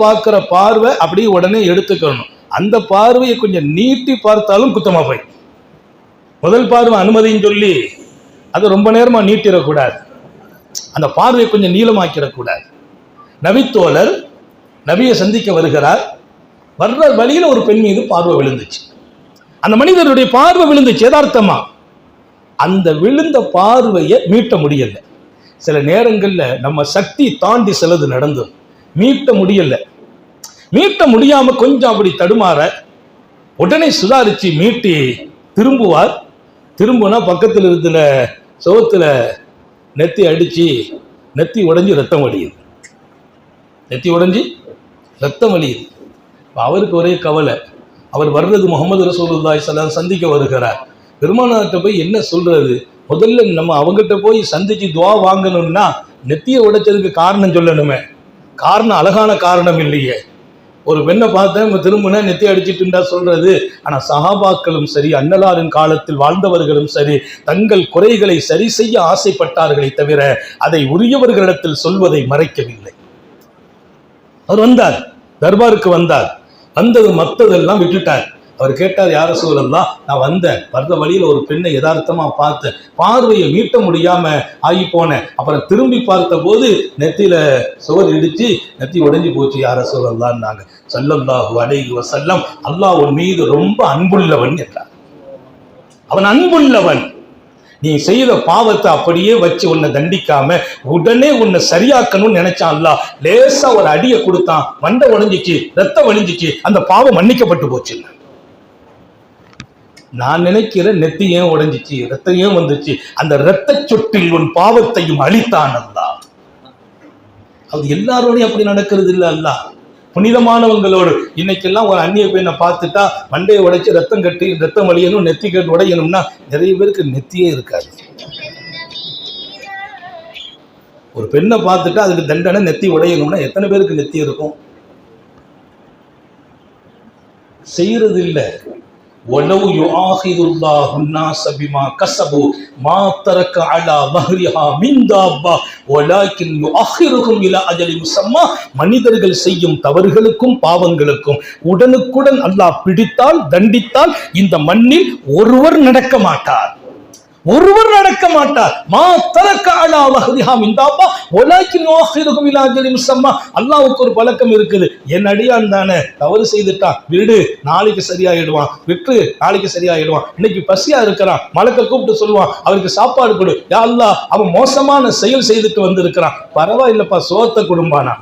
பார்க்கிற பார்வை அப்படியே உடனே எடுத்துக்கணும். அந்த பார்வையை கொஞ்சம் நீட்டி பார்த்தாலும் குத்தமா போய். முதல் பார்வை அனுமதின்னு சொல்லி அதை ரொம்ப நேரமா நீட்டிடக்கூடாது, அந்த பார்வையை கொஞ்சம் நீளமாக்கிடக்கூடாது. நபித்தோழர் நபியை சந்திக்க வருகிறார். வர்ற வழியில ஒரு பெண் மீது பார்வை விழுந்துச்சு. அந்த மனிதருடைய பார்வை விழுந்துச்சு யதார்த்தமா. அந்த விழுந்த பார்வையை மீட்ட முடியல. சில நேரங்கள்ல நம்ம சக்தி தாண்டி சிலது நடந்தது, மீட்ட முடியல. மீட்ட முடியாம கொஞ்சம் அப்படி தடுமாற உடனே சுதாரிச்சு மீட்டி திரும்புவார். திரும்புனா பக்கத்தில் இருக்கிற சோத்துல நெத்தி அடிச்சு நெத்தி உடைஞ்சு ரத்தம் வலியுது. நெத்தி உடைஞ்சு ரத்தம் வலியுது. அவருக்கு ஒரே கவலை. அவர் வர்றது முகமது ரசூலுல்லாஹி ஸல்லல்லாஹு சந்திக்க வருகிறார். பெருமானார்கிட்ட போய் என்ன சொல்றது? முதல்ல நம்ம அவங்ககிட்ட போய் சந்திச்சு துவா வாங்கணும்னா நெத்தியை உடைச்சதுக்கு காரணம் சொல்லணுமே. காரணம் அழகான காரணம் இல்லையே. ஒரு பெண்ணை பார்த்தேன் திரும்பினா நெத்தி அடிச்சுட்டுண்டா சொல்றது. ஆனா சஹாபாக்களும் சரி, அன்னலாரின் காலத்தில் வாழ்ந்தவர்களும் சரி, தங்கள் குறைகளை சரி செய்ய ஆசைப்பட்டார்களே தவிர அதை உரியவர்களிடத்தில் சொல்வதை மறைக்கவில்லை. அவர் வந்தார், தர்பாருக்கு வந்தார். வந்தது மற்றதெல்லாம் விட்டுட்டார். அவர் கேட்டார், யார ரசூலல்லாஹ், நான் வந்தேன், வர்ற வழியில ஒரு பெண்ணை யதார்த்தமா பார்த்தேன், பார்வையை மீட்ட முடியாம ஆகி போனேன். அப்புறம் திரும்பி பார்த்த போது நெத்தியில சுவர் இடிச்சு நெத்தி உடைஞ்சு போச்சு யார ரசூலல்லாஹ்னாங்க. ஸல்லல்லாஹு அலைஹி வஸல்லம், அல்லாஹ் உன் மீது ரொம்ப அன்புள்ளவன் என்றார். அவன் அன்புள்ளவன். நீ செய்த பாவத்தை அப்படியே வச்சு உன்னை தண்டிக்காம உடனே உன்னை சரியாக்கணும்னு நினைச்சான் அல்லாஹ். லேசா ஒரு அடியை கொடுத்தான், மண்டை உடைஞ்சிச்சு, ரத்தம் வழிஞ்சிச்சு, அந்த பாவம் மன்னிக்கப்பட்டு போச்சு. நான் நினைக்கிற நெத்தி ஏன் உடைஞ்சிச்சு, ரத்தம் ஏன் வந்துச்சு? அந்த இரத்த சொட்டில் உன் பாவத்தையும் அழித்தான் அல்லாஹ். அது எல்லாரோடையும் அப்படி நடக்கிறது இல்லை அல்லாஹ். புனிதமானவங்களோடு இன்னைக்கெல்லாம் ஒரு அந்நிய பெண்ணை பார்த்துட்டா மண்டையை உடைச்சு ரத்தம் கட்டி ரத்தம் வழியணும், நெத்தி கட்டு உடையணும்னா நிறைய பேருக்கு நெத்தியே இருக்காது. ஒரு பெண்ணை பார்த்துட்டா அதுக்கு தண்டனை நெத்தி உடையணும்னா எத்தனை பேருக்கு நெத்தி இருக்கும்? செய்யறது இல்லை. وَلَوْ يُؤَاخِذُ اللَّهُ النَّاسَ بِمَا كَسَبُوا مَا تَرَكَ عَلَى ظَهْرِهَا مِنْ دَابَّةٍ وَلَكِنْ يُؤَخِّرُهُمْ إِلَى أَجَلٍ مُّسَمًّى. மனிதர்கள் செய்யும் தவறுகளுக்கும் பாவங்களுக்கும் உடனுக்குடன் அல்லாஹ் பிடித்தால், தண்டித்தால் இந்த மண்ணில் ஒருவர் நடக்க மாட்டார், ஒருவர் நடக்க மாட்டார். மா தரக்க அலா வஹ்ரிஹா மின் தாபா வலாக்கின் யுஅখিরுஹும் இலா அஜலின் முஸம்மா. அல்லாஹ்வுக்கு ஒரு பழக்கம் இருக்குது. என் அடியான் தானே, தவறு செய்துட்டான், விடு, நாளைக்கு சரியாயிடுவான், விட்டு நாளைக்கு சரியாயிடுவான். இன்னைக்கு பசியா இருக்கிறான், மலக்க கூப்பிட்டு சொல்லுவான், அவருக்கு சாப்பாடு கொடு. யா அல்லாஹ், அவன் மோசமான செயல் செய்துட்டு வந்திருக்கிறான், பரவாயில்லப்பா, சோத்த கொடும்பானா.